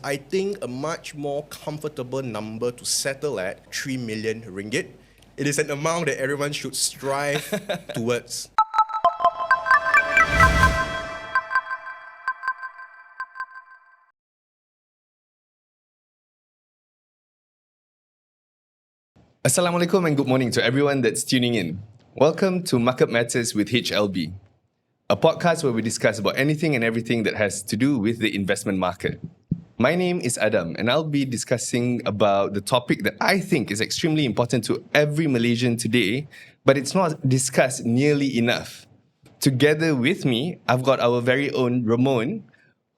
I think a much more comfortable number to settle at 3 million ringgit. It is an amount that everyone should strive towards. Assalamualaikum and good morning to everyone that's tuning in. Welcome to Market Matters with HLB, a podcast where we discuss about anything and everything that has to do with the investment market. My name is Adam and I'll be discussing about the topic that I think is extremely important to every Malaysian today, but it's not discussed nearly enough. Together with me, I've got our very own Ramone,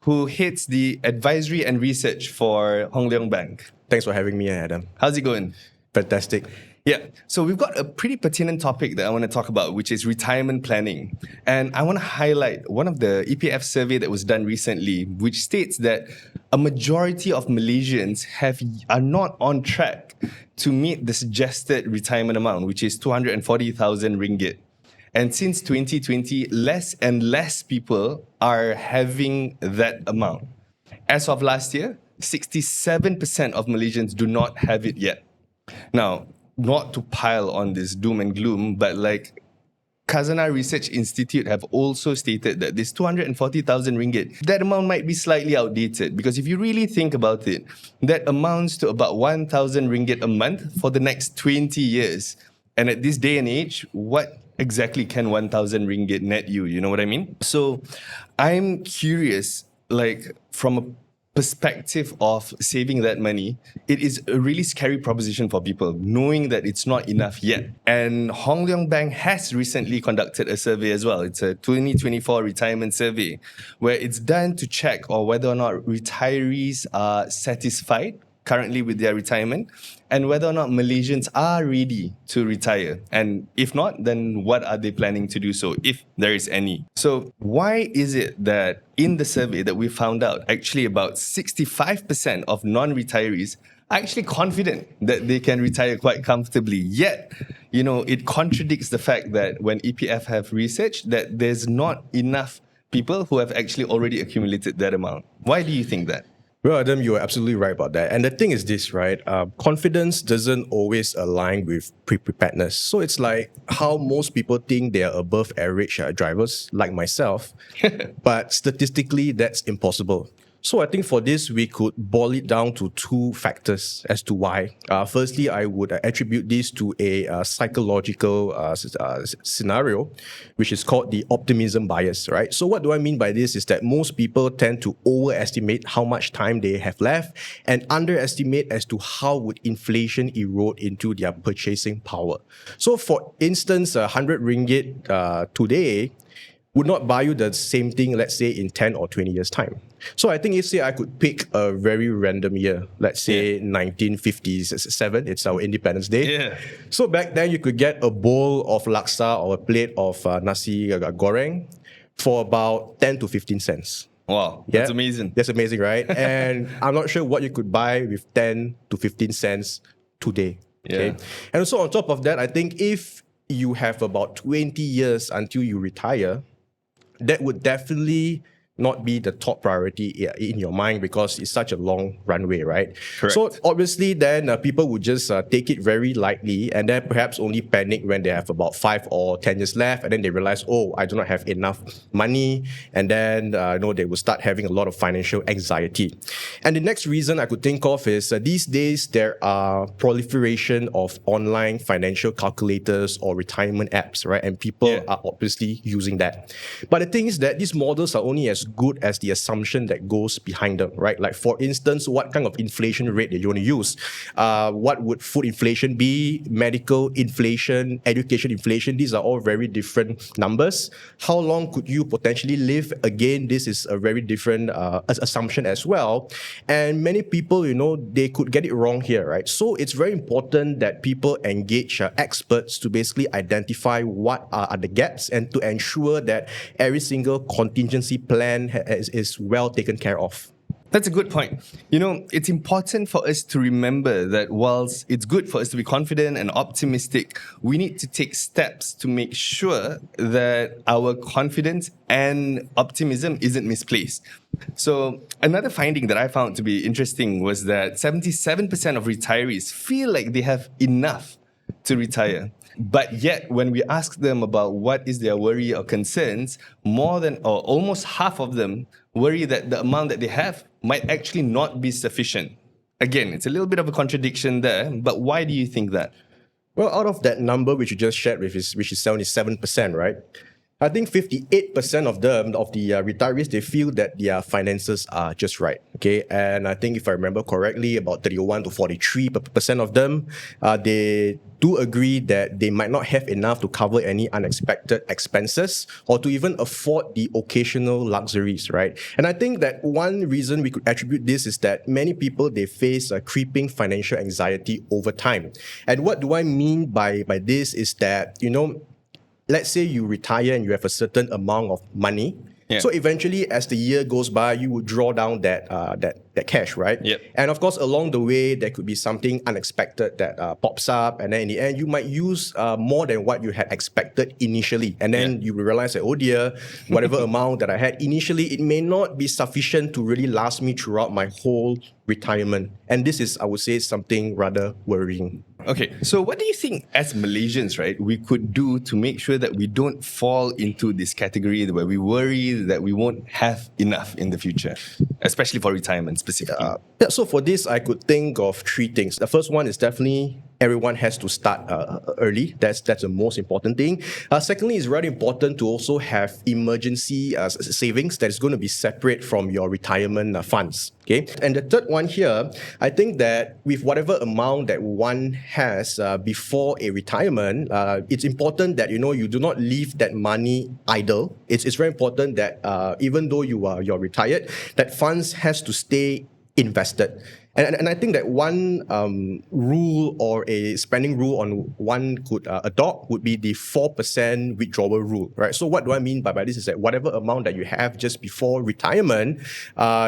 who heads the advisory and research for Hong Leong Bank. Thanks for having me, Adam. How's it going? Fantastic. Yeah, so we've got a pretty pertinent topic that I want to talk about, which is retirement planning. And I want to highlight one of the EPF survey that was done recently, which states that a majority of Malaysians are not on track to meet the suggested retirement amount, which is 240,000 ringgit. And since 2020, less and less people are having that amount. As of last year, 67% of Malaysians do not have it yet. Now, not to pile on this doom and gloom, but like Khazanah Research Institute have also stated that this 240,000 ringgit, that amount might be slightly outdated, because if you really think about it, that amounts to about 1,000 ringgit a month for the next 20 years. And at this day and age, what exactly can 1,000 ringgit net you? You know what I mean? So I'm curious, like from a perspective of saving that money, it is a really scary proposition for people, knowing that it's not enough yet. And Hong Leong Bank has recently conducted a survey as well. It's a 2024 retirement survey where it's done to check or whether or not retirees are satisfied currently with their retirement and whether or not Malaysians are ready to retire. And if not, then what are they planning to do so, if there is any? So why is it that in the survey that we found out, actually about 65% of non-retirees are actually confident that they can retire quite comfortably? Yet, you know, it contradicts the fact that when EPF have researched that there's not enough people who have actually already accumulated that amount. Why do you think that? Well, Adam, you are absolutely right about that. And the thing is this, right? Confidence doesn't always align with preparedness. So it's like how most people think they are above average drivers, like myself. But statistically, that's impossible. So I think for this, we could boil it down to two factors as to why. Firstly, I would attribute this to a psychological scenario, which is called the optimism bias, right? So what do I mean by this is that most people tend to overestimate how much time they have left and underestimate as to how would inflation erode into their purchasing power. So for instance, 100 ringgit today would not buy you the same thing, let's say, in 10 or 20 years' time. So I think if, say, I could pick a very random year, let's say 1957, it's our Independence Day. Yeah. So back then, you could get a bowl of laksa or a plate of nasi goreng for about 10 to 15 cents. Wow, that's amazing. That's amazing, right? And I'm not sure what you could buy with 10 to 15 cents today. Okay? Yeah. And so on top of that, I think if you have about 20 years until you retire, that would definitely not be the top priority in your mind because it's such a long runway, right? Correct. So obviously then people would just take it very lightly and then perhaps only panic when they have about 5 or 10 years left and then they realize, oh, I do not have enough money, and then they will start having a lot of financial anxiety. And the next reason I could think of is these days there are proliferation of online financial calculators or retirement apps, right? And people are obviously using that. But the thing is that these models are only as good as the assumption that goes behind them, right? Like for instance, what kind of inflation rate that you want to use? What would food inflation be? Medical inflation, education inflation, these are all very different numbers. How long could you potentially live? Again, this is a very different assumption as well. And many people, they could get it wrong here, right? So it's very important that people engage experts to basically identify what are the gaps and to ensure that every single contingency plan is well taken care of. That's a good point. It's important for us to remember that whilst it's good for us to be confident and optimistic, we need to take steps to make sure that our confidence and optimism isn't misplaced. So another finding that I found to be interesting was that 77% of retirees feel like they have enough to retire. But yet, when we ask them about what is their worry or concerns, more than or almost half of them worry that the amount that they have might actually not be sufficient. Again, it's a little bit of a contradiction there, but why do you think that? Well, out of that number which you just shared with, which is 77%, right? I think 58% of them, of the retirees, they feel that their finances are just right. Okay, and I think if I remember correctly, about 31 to 43% of them, they do agree that they might not have enough to cover any unexpected expenses or to even afford the occasional luxuries, right? And I think that one reason we could attribute this is that many people, they face a creeping financial anxiety over time. And what do I mean by this is that, let's say you retire and you have a certain amount of money. Yeah. So eventually, as the year goes by, you would draw down that cash, right? Yep. And of course, along the way, there could be something unexpected that pops up, and then in the end, you might use more than what you had expected initially, and then you will realize that, oh dear, whatever amount that I had initially, it may not be sufficient to really last me throughout my whole retirement. And this is, I would say, something rather worrying. Okay, so what do you think as Malaysians, right, we could do to make sure that we don't fall into this category where we worry that we won't have enough in the future, especially for retirement specifically? So for this, I could think of three things. The first one is definitely everyone has to start early. That's the most important thing. Secondly, it's very important to also have emergency savings that is going to be separate from your retirement funds. Okay, and the third one here, I think that with whatever amount that one has before a retirement, it's important that you do not leave that money idle. It's very important that even though you're retired, that funds has to stay invested. And I think that one rule or a spending rule on one could adopt would be the 4% withdrawal rule, right? So what do I mean by this is that whatever amount that you have just before retirement,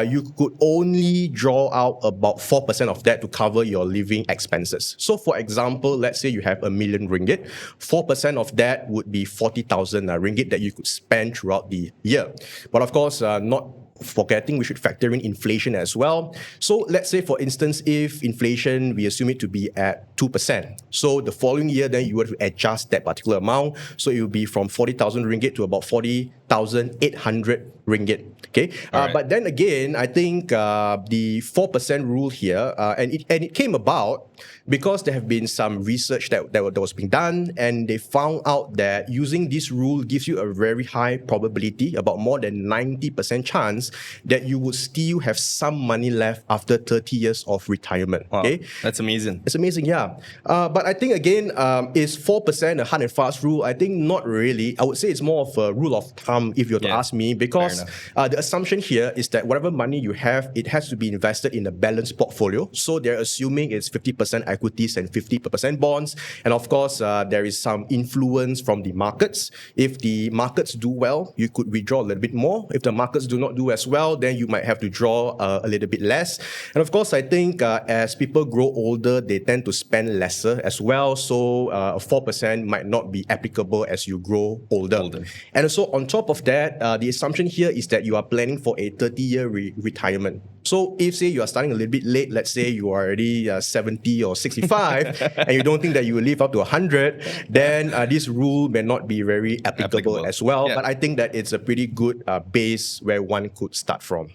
you could only draw out about 4% of that to cover your living expenses. So for example, let's say you have ringgit, 4% of that would be 40,000 ringgit that you could spend throughout the year. But of course, not forgetting we should factor in inflation as well. So let's say, for instance, if inflation, we assume it to be at 2%. So the following year, then you would adjust that particular amount. So it will be from 40,000 ringgit to about 40,800 ringgit. Okay, right. But then again, I think the 4% rule here, and it came about because there have been some research that was being done, and they found out that using this rule gives you a very high probability, about more than 90% chance, that you would still have some money left after 30 years of retirement. Wow, okay, that's amazing. It's amazing, yeah. But I think again, is 4% a hard and fast rule? I think not really. I would say it's more of a rule of thumb if you were to ask me, because the assumption here is that whatever money you have, it has to be invested in a balanced portfolio. So they're assuming it's 50% equities and 50% bonds. And of course, there is some influence from the markets. If the markets do well, you could withdraw a little bit more. If the markets do not do as well, then you might have to draw a little bit less. And of course, I think as people grow older, they tend to spend lesser as well. So 4% might not be applicable as you grow older. And so on top of that, the assumption here is that you are planning for a 30-year retirement. So if, say, you are starting a little bit late, let's say you are already 70 or 65, and you don't think that you will live up to 100, then this rule may not be very applicable as well. Yeah. But I think that it's a pretty good base where one could start from.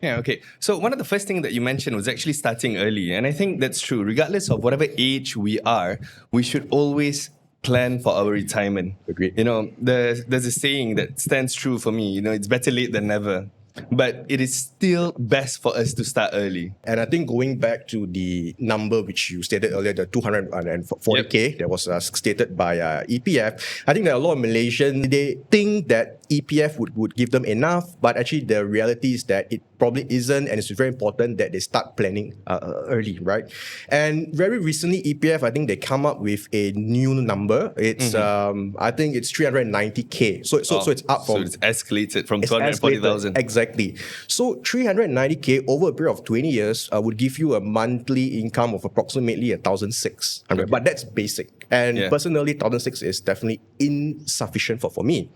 Yeah, okay. So one of the first things that you mentioned was actually starting early. And I think that's true. Regardless of whatever age we are, we should always plan for our retirement. Agreed. There's a saying that stands true for me. It's better late than never. But it is still best for us to start early. And I think going back to the number which you stated earlier, the 240K that was stated by EPF, I think that a lot of Malaysians, they think that EPF would give them enough, but actually the reality is that it probably isn't, and it's very important that they start planning early, right? And very recently, EPF, I think they come up with a new number. It's I think it's 390K. So it's up from... So it's escalated from 240,000. Exactly. Exactly. So 390K over a period of 20 years would give you a monthly income of approximately 1,600. Okay. But that's basic. And Yeah. personally, 1,600 is definitely insufficient for me.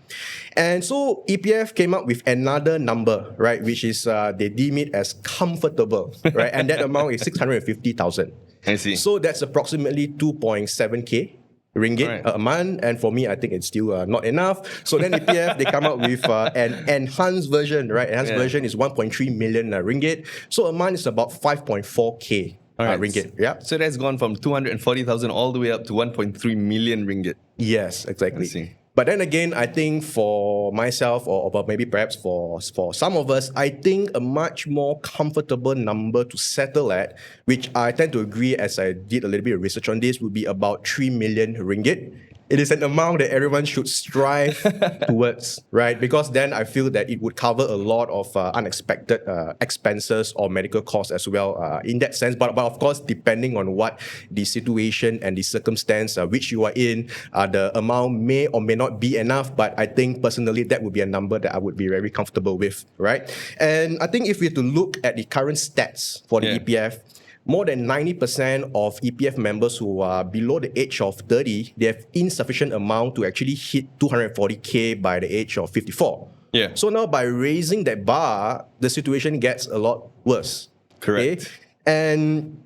And so EPF came up with another number, right, which is they deem it as comfortable, right? And that amount is 650,000. I see. So that's approximately 2.7K ringgit Right. a month, and for me, I think it's still not enough. So then EPF they come up with an enhanced version, right? Enhanced version is 1.3 million ringgit. So a month is about 5.4K ringgit. Yeah. So that's gone from 240,000 all the way up to 1.3 million ringgit. Yes, exactly. I see. But then again, I think for myself, or maybe perhaps for some of us, I think a much more comfortable number to settle at, which I tend to agree as I did a little bit of research on this, would be about 3 million ringgit. It is an amount that everyone should strive towards, right? Because then I feel that it would cover a lot of unexpected expenses or medical costs as well in that sense. But of course, depending on what the situation and the circumstance which you are in, the amount may or may not be enough. But I think personally, that would be a number that I would be very comfortable with, right? And I think if we have to look at the current stats for the EPF, more than 90% of EPF members who are below the age of 30, they have insufficient amount to actually hit 240K by the age of 54. Yeah. So now by raising that bar, the situation gets a lot worse. Correct. Okay? And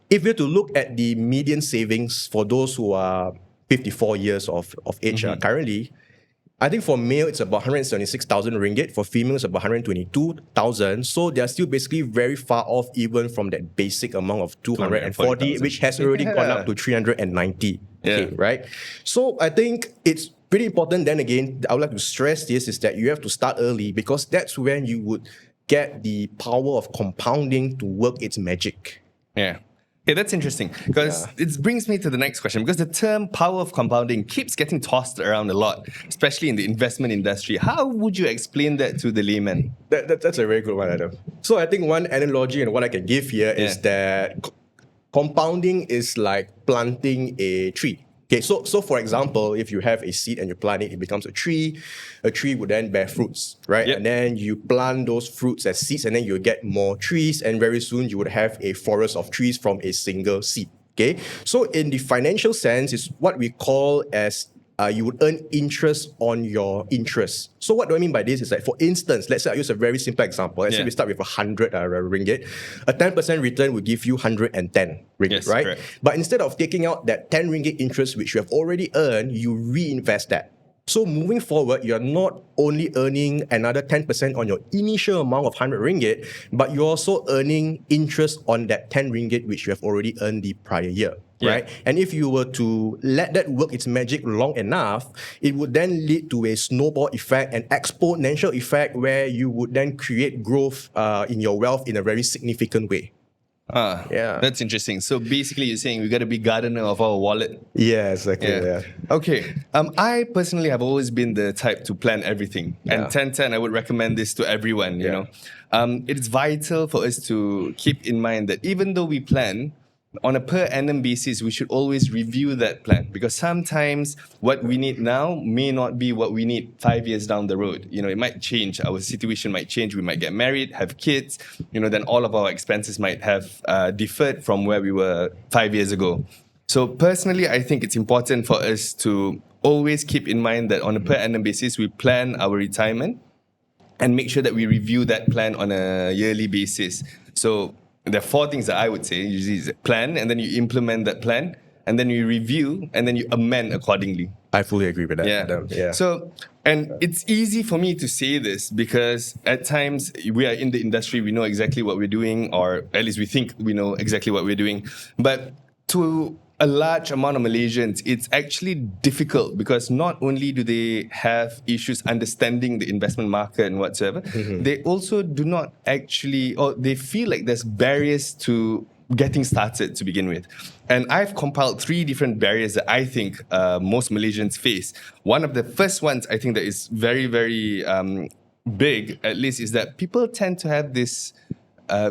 if we have to look at the median savings for those who are 54 years of age currently, I think for male, it's about 176,000 ringgit. For female, it's about 122,000. So they're still basically very far off even from that basic amount of 240, which has already gone up to 390. Okay, right? So I think it's pretty important. Then again, I would like to stress this is that you have to start early because that's when you would get the power of compounding to work its magic. Yeah. Yeah, that's interesting because it brings me to the next question because the term power of compounding keeps getting tossed around a lot, especially in the investment industry. How would you explain that to the layman? That's a very good one, Adam. So I think one analogy and what I can give here is that compounding is like planting a tree. Okay, so for example, if you have a seed and you plant it, it becomes a tree. A tree would then bear fruits, right? Yep. And then you plant those fruits as seeds, and then you get more trees, and very soon you would have a forest of trees from a single seed. Okay, so in the financial sense, it's what we call as you would earn interest on your interest. So what do I mean by this is like, for instance, let's say I use a very simple example. Let's say we start with 100 ringgit. A 10% return would give you 110 ringgit, right? Correct. But instead of taking out that 10 ringgit interest which you have already earned, you reinvest that. So moving forward, you're not only earning another 10% on your initial amount of 100 ringgit, but you're also earning interest on that 10 ringgit which you have already earned the prior year. Right? And if you were to let that work its magic long enough, it would then lead to a snowball effect, an exponential effect where you would then create growth in your wealth in a very significant way. That's interesting. So basically you're saying we got to be gardener of our wallet. Yeah, exactly. Yeah. Okay. I personally have always been the type to plan everything. And 10-10, I would recommend this to everyone, you know. It's vital for us to keep in mind that even though we plan, on a per annum basis, we should always review that plan because sometimes what we need now may not be what we need 5 years down the road. You know, it might change. Our situation might change. We might get married, have kids. You know, then all of our expenses might have deferred from where we were 5 years ago. So personally, I think it's important for us to always keep in mind that on a per annum basis, we plan our retirement and make sure that we review that plan on a yearly basis. So there are 4 things that I would say. Usually is plan, and then you implement that plan, and then you review, and then you amend accordingly. I fully agree with that. Yeah. So, and it's easy for me to say this because at times we are in the industry, we know exactly what we're doing, or at least we think we know exactly what we're doing. But to a large amount of Malaysians, it's actually difficult because not only do they have issues understanding the investment market and whatsoever, they also do not actually, or they feel like there's barriers to getting started to begin with. And I've compiled 3 different barriers that I think most Malaysians face. One of the first ones I think that is very, very big, at least, is that people tend to have this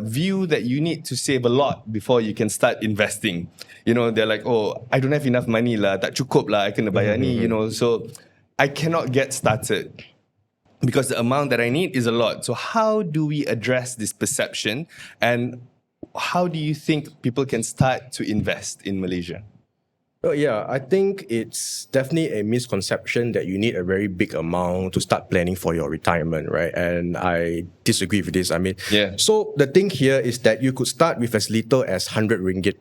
view that you need to save a lot before you can start investing. You know, they're like, oh, I don't have enough money lah, tak cukup lah, I kena bayar ni, you know, so I cannot get started. because the amount that I need is a lot. So how do we address this perception, and how do you think people can start to invest in Malaysia? Oh, yeah, I think it's definitely a misconception that you need a very big amount to start planning for your retirement, right? And I disagree with this. I mean, Yeah. so the thing here is that you could start with as little as 100 ringgit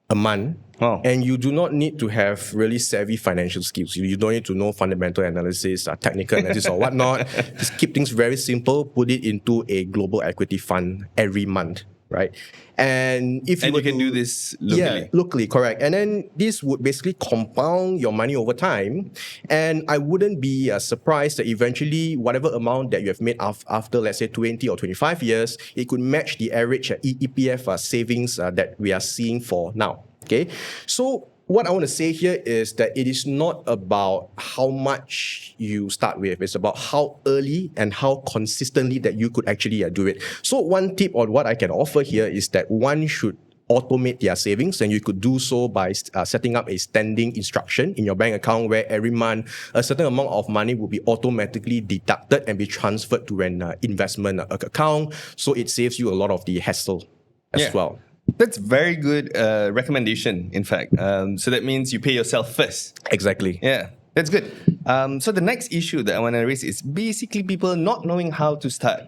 a month. Wow. And you do not need to have really savvy financial skills. You don't need to know fundamental analysis, technical analysis or whatnot. Just keep things very simple, put it into a global equity fund every month, right? And if you And were you can to- do this locally. Yeah, locally, correct. And then this would basically compound your money over time. And I wouldn't be surprised that eventually whatever amount that you have made after, let's say, 20 or 25 years, it could match the average EPF savings that we are seeing for now. Okay, so what I want to say here is that it is not about how much you start with. It's about how early and how consistently that you could actually do it. So one tip on what I can offer here is that one should automate their savings, and you could do so by setting up a standing instruction in your bank account where every month a certain amount of money will be automatically deducted and be transferred to an investment account. So it saves you a lot of the hassle as well. That's very good recommendation, in fact. So that means you pay yourself first. Exactly. Yeah, that's good. So the next issue that I want to raise is basically people not knowing how to start.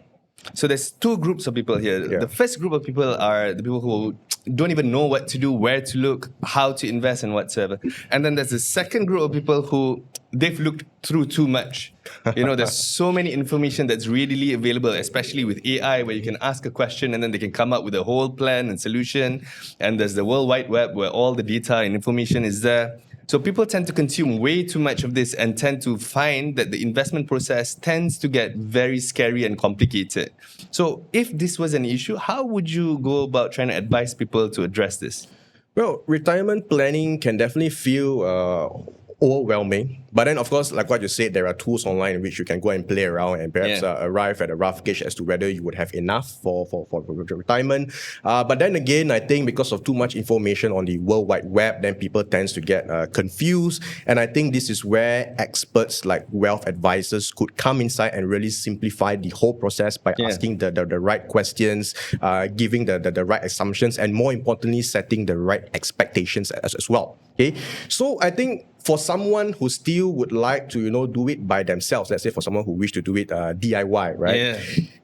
So there's two groups of people here. Yeah. The first group of people are the people who don't even know what to do, where to look, how to invest, and whatsoever. And then there's the second group of people who they've looked through too much. There's so many information that's readily available, especially with AI, where you can ask a question and then they can come up with a whole plan and solution. And there's the World Wide Web where all the data and information is there. So people tend to consume way too much of this and tend to find that the investment process tends to get very scary and complicated. So if this was an issue, how would you go about trying to advise people to address this? Well, retirement planning can definitely feel overwhelming. But then, of course, like what you said, there are tools online in which you can go and play around and perhaps arrive at a rough gauge as to whether you would have enough for retirement. But then again, I think because of too much information on the World Wide Web, then people tend to get confused. And I think this is where experts like wealth advisors could come inside and really simplify the whole process by asking the right questions, giving the right assumptions, and more importantly, setting the right expectations as well. Okay, so I think for someone who still would like to, do it by themselves, let's say for someone who wish to do it DIY, right?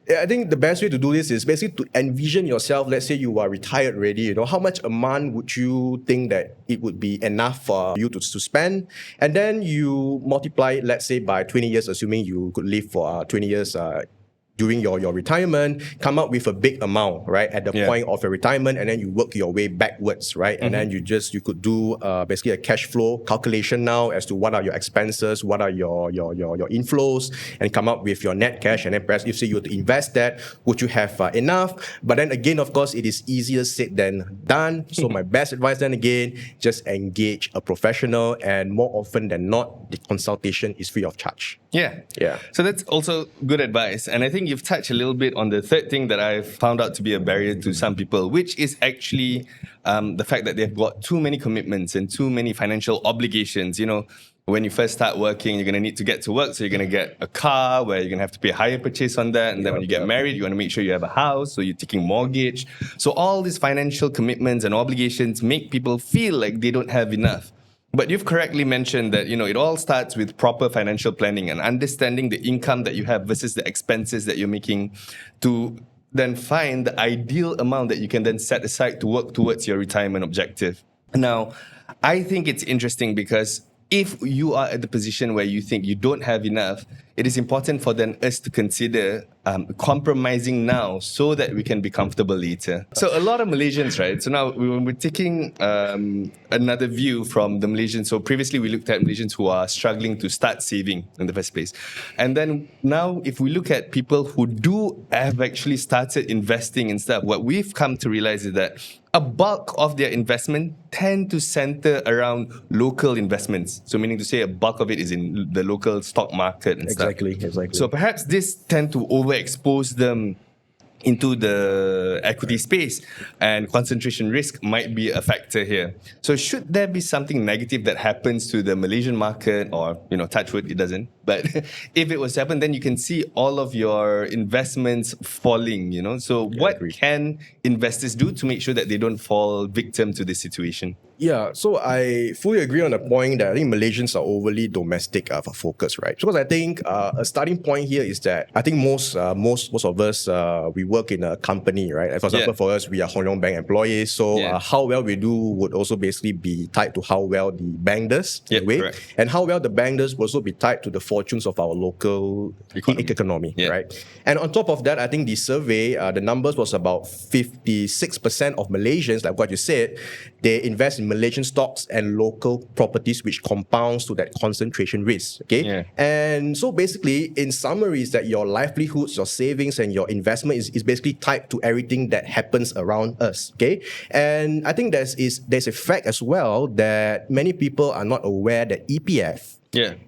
Yeah. I think the best way to do this is basically to envision yourself. Let's say you are retired already, how much a month would you think that it would be enough for you to spend? And then you multiply it, let's say by 20 years, assuming you could live for 20 years during your retirement, come up with a big amount, right, at the point of your retirement, and then you work your way backwards, right? And then you could do basically a cash flow calculation now as to what are your expenses, what are your inflows, and come up with your net cash. And then perhaps if say you were to invest that, would you have enough? But then again, of course, it is easier said than done. So my best advice then again, just engage a professional, and more often than not, the consultation is free of charge. Yeah. Yeah. So that's also good advice. And I think you've touched a little bit on the third thing that I've found out to be a barrier to some people, which is actually the fact that they've got too many commitments and too many financial obligations. When you first start working, you're going to need to get to work. So you're going to get a car where you're going to have to pay a higher purchase on that. And then when you get married, you want to make sure you have a house. So you're taking mortgage. So all these financial commitments and obligations make people feel like they don't have enough. But you've correctly mentioned that, it all starts with proper financial planning and understanding the income that you have versus the expenses that you're making to then find the ideal amount that you can then set aside to work towards your retirement objective. Now, I think it's interesting because if you are at the position where you think you don't have enough, it is important for then us to consider compromising now so that we can be comfortable later. So a lot of Malaysians, right? So now we're taking another view from the Malaysians. So previously we looked at Malaysians who are struggling to start saving in the first place. And then now if we look at people who do have actually started investing and stuff, what we've come to realize is that a bulk of their investment tend to center around local investments. So meaning to say a bulk of it is in the local stock market and stuff. Exactly. So perhaps this tend to overexpose them into the equity space, and concentration risk might be a factor here. So should there be something negative that happens to the Malaysian market, or touch wood, it doesn't? But if it was to happen, then you can see all of your investments falling, So what agree. can investors do to make sure that they don't fall victim to this situation? Yeah, so I fully agree on the point that I think Malaysians are overly domestic focused, right? Because I think a starting point here is that I think most of us we work in a company, right? For example, for us, we are Hong Leong Bank employees. So how well we do would also basically be tied to how well the bank does, in a way, correct. and how well the bank does will also be tied to the fortunes of our local economy, right? And on top of that, I think the survey, the numbers was about 56% of Malaysians, like what you said, they invest in Malaysian stocks and local properties, which compounds to that concentration risk. Okay, and so basically, in summary, is that your livelihoods, your savings, and your investment is basically tied to everything that happens around us. Okay, and I think there's a fact as well that many people are not aware that EPF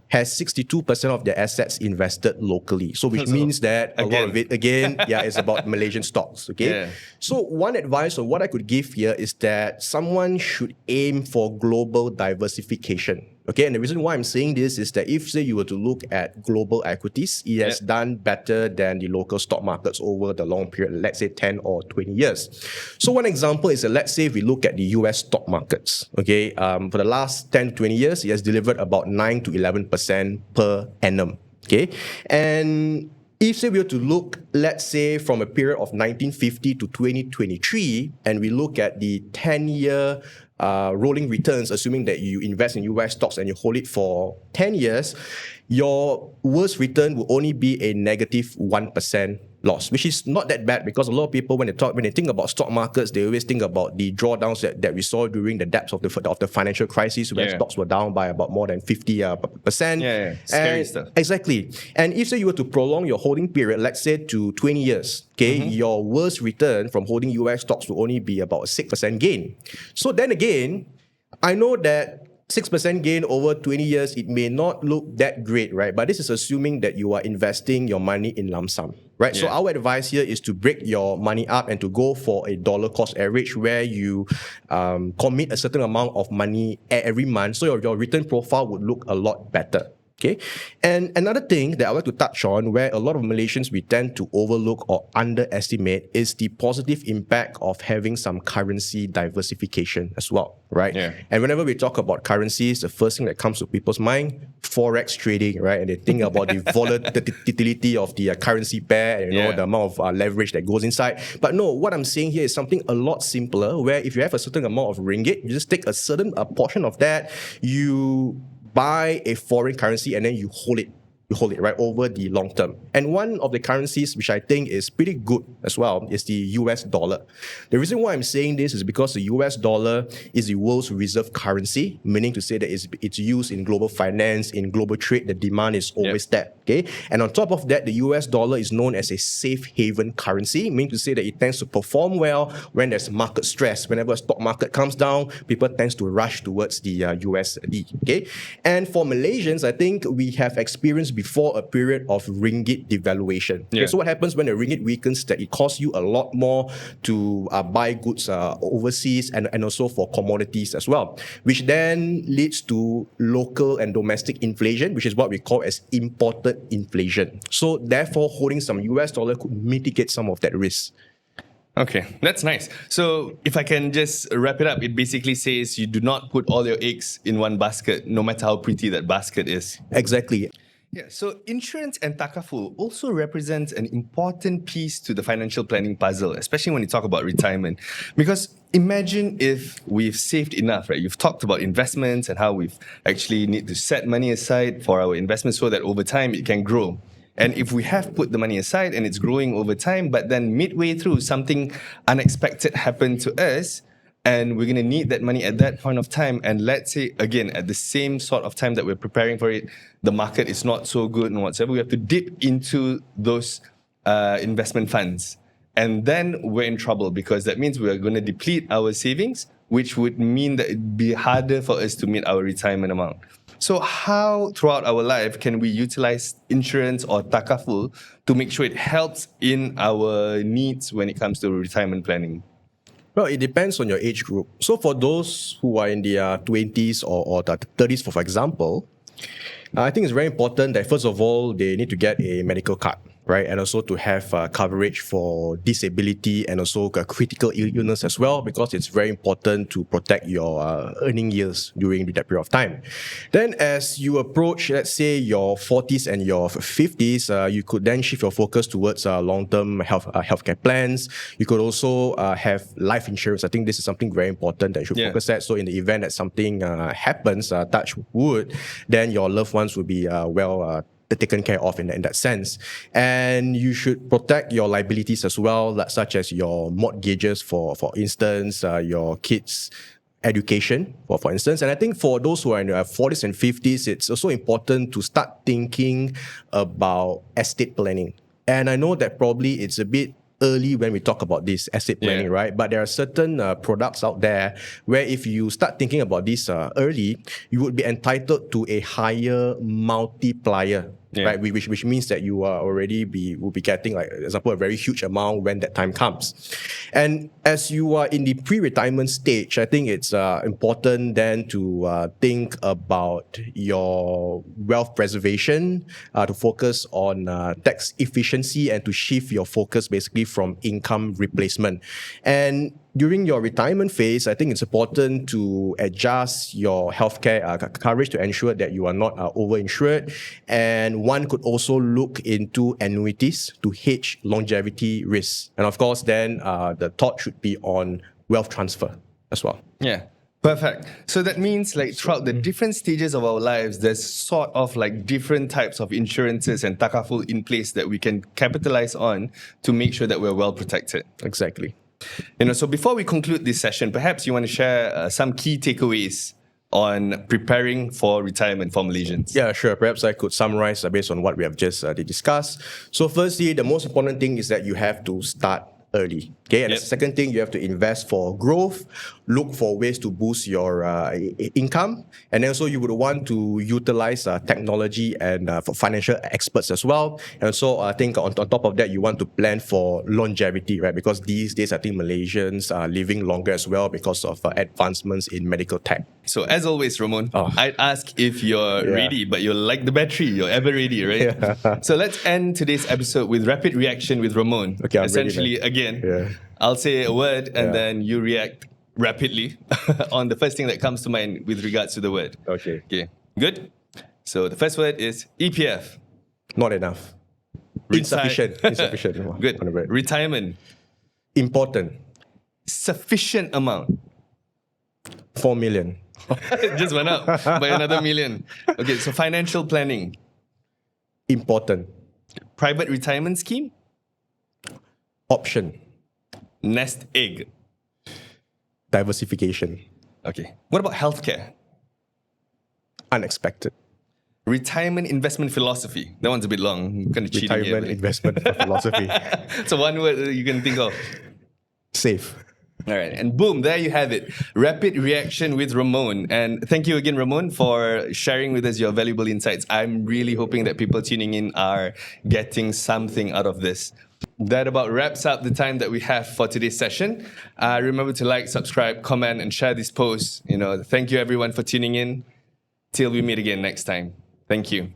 has 62% of their assets invested locally. So which means that a lot of it, is about Malaysian stocks. Okay. So one advice or what I could give here is that someone should aim for global diversification. Okay, and the reason why I'm saying this is that if, say, you were to look at global equities, it has done better than the local stock markets over the long period, let's say 10 or 20 years. So one example is that, let's say, if we look at the US stock markets, okay, for the last 10 to 20 years, it has delivered about 9 to 11% per annum. Okay, and if, say, we were to look, let's say, from a period of 1950 to 2023, and we look at the 10-year rolling returns, assuming that you invest in US stocks and you hold it for 10 years, your worst return will only be a negative 1% loss, which is not that bad, because a lot of people, when they think about stock markets, they always think about the drawdowns that we saw during the depths of the financial crisis, where stocks were down by about more than 50%. Scary stuff. Exactly. And if, say, you were to prolong your holding period, let's say, to 20 years, okay, your worst return from holding US stocks will only be about a 6% gain. So then again, I know that 6% gain over 20 years, it may not look that great, right? But this is assuming that you are investing your money in lump sum, right? So our advice here is to break your money up and to go for a dollar cost average, where you commit a certain amount of money every month, so your return profile would look a lot better. Okay, and another thing that I like to touch on, where a lot of Malaysians we tend to overlook or underestimate, is the positive impact of having some currency diversification as well, right? And whenever we talk about currencies, the first thing that comes to people's mind, forex trading, right? And they think about the volatility of the currency pair, and the amount of leverage that goes inside. But no, what I'm saying here is something a lot simpler, where if you have a certain amount of ringgit, you just take a certain portion of that, you buy a foreign currency, and then you hold it right over the long term. And one of the currencies which I think is pretty good as well is the US dollar. The reason why I'm saying this is because the US dollar is the world's reserve currency, meaning to say that it's used in global finance, in global trade. The demand is always there. Okay, and on top of that, the US dollar is known as a safe haven currency, meaning to say that it tends to perform well when there's market stress. Whenever a stock market comes down, people tend to rush towards the USD. Okay, and for Malaysians, I think we have experienced before a period of ringgit devaluation. Okay, so what happens when the ringgit weakens? That it costs you a lot more to buy goods overseas, and also for commodities as well, which then leads to local and domestic inflation, which is what we call as imported inflation. So therefore, holding some US dollar could mitigate some of that risk. Okay, that's nice. So if I can just wrap it up, it basically says you do not put all your eggs in one basket, no matter how pretty that basket is. Exactly. Yeah, so insurance and takaful also represents an important piece to the financial planning puzzle, especially when you talk about retirement. Because imagine if we've saved enough, right? You've talked about investments and how we've actually need to set money aside for our investments so that over time it can grow. And if we have put the money aside and it's growing over time, but then midway through something unexpected happened to us, and we're going to need that money at that point of time. And let's say, again, at the same sort of time that we're preparing for it, the market is not so good and whatsoever, we have to dip into those investment funds. And then we're in trouble, because that means we're going to deplete our savings, which would mean that it'd be harder for us to meet our retirement amount. So how, throughout our life, can we utilize insurance or takaful to make sure it helps in our needs when it comes to retirement planning? Well, it depends on your age group. So for those who are in their 20s or 30s, for example, I think it's very important that first of all, they need to get a medical card, right? And also to have coverage for disability and also critical illness as well, because it's very important to protect your earning years during that period of time. Then as you approach, let's say your 40s and your 50s, you could then shift your focus towards long-term healthcare plans. You could also have life insurance. I think this is something very important that you should focus at. So in the event that something happens, touch wood, then your loved ones will be taken care of in that sense. And you should protect your liabilities as well, such as your mortgages, for instance, your kids' education, for instance. And I think for those who are in their 40s and 50s, it's also important to start thinking about estate planning. And I know that probably it's a bit early when we talk about this estate planning, right? But there are certain products out there where if you start thinking about this early, you would be entitled to a higher multiplier, right? Which means that you are will be getting, like, for example, a very huge amount when that time comes. And as you are in the pre-retirement stage, I think it's important then to think about your wealth preservation, to focus on tax efficiency, and to shift your focus basically from income replacement. And during your retirement phase, I think it's important to adjust your healthcare coverage to ensure that you are not overinsured. And one could also look into annuities to hedge longevity risks. And of course, then the thought should be on wealth transfer as well. Yeah. Perfect. So that means, like, throughout the different stages of our lives, there's sort of like different types of insurances and takaful in place that we can capitalize on to make sure that we're well protected. Exactly. So before we conclude this session, perhaps you want to share some key takeaways on preparing for retirement for Malaysians. Yeah, sure. Perhaps I could summarize based on what we have just discussed. So firstly, the most important thing is that you have to start early. Okay, and the second thing, you have to invest for growth, look for ways to boost your income, and also you would want to utilize technology and for financial experts as well. And so I think on top of that, you want to plan for longevity, right? Because these days, I think Malaysians are living longer as well because of advancements in medical tech. So as always, Ramone, I'd ask if you're ready, but you're like the battery, you're ever ready, right? Yeah. So let's end today's episode with rapid reaction with Ramone. Okay, I'm essentially, ready, again, I'll say a word and then you react rapidly on the first thing that comes to mind with regards to the word. Okay. Good? So the first word is EPF. Not enough. Insufficient. Good. Retirement. Important. Sufficient amount. 4 million. It just went up by another million. Okay, so financial planning. Important. Private retirement scheme. Option. Nest egg. Diversification. Okay. What about healthcare? Unexpected. Retirement investment philosophy. That one's a bit long. Kind of cheating here. Retirement investment philosophy. So one word you can think of. Safe. All right. And boom, there you have it. Rapid reaction with Ramone. And thank you again, Ramone, for sharing with us your valuable insights. I'm really hoping that people tuning in are getting something out of this. That about wraps up the time that we have for today's session. Remember to like, subscribe, comment, and share this post. Thank you everyone for tuning in. Till we meet again next time. Thank you.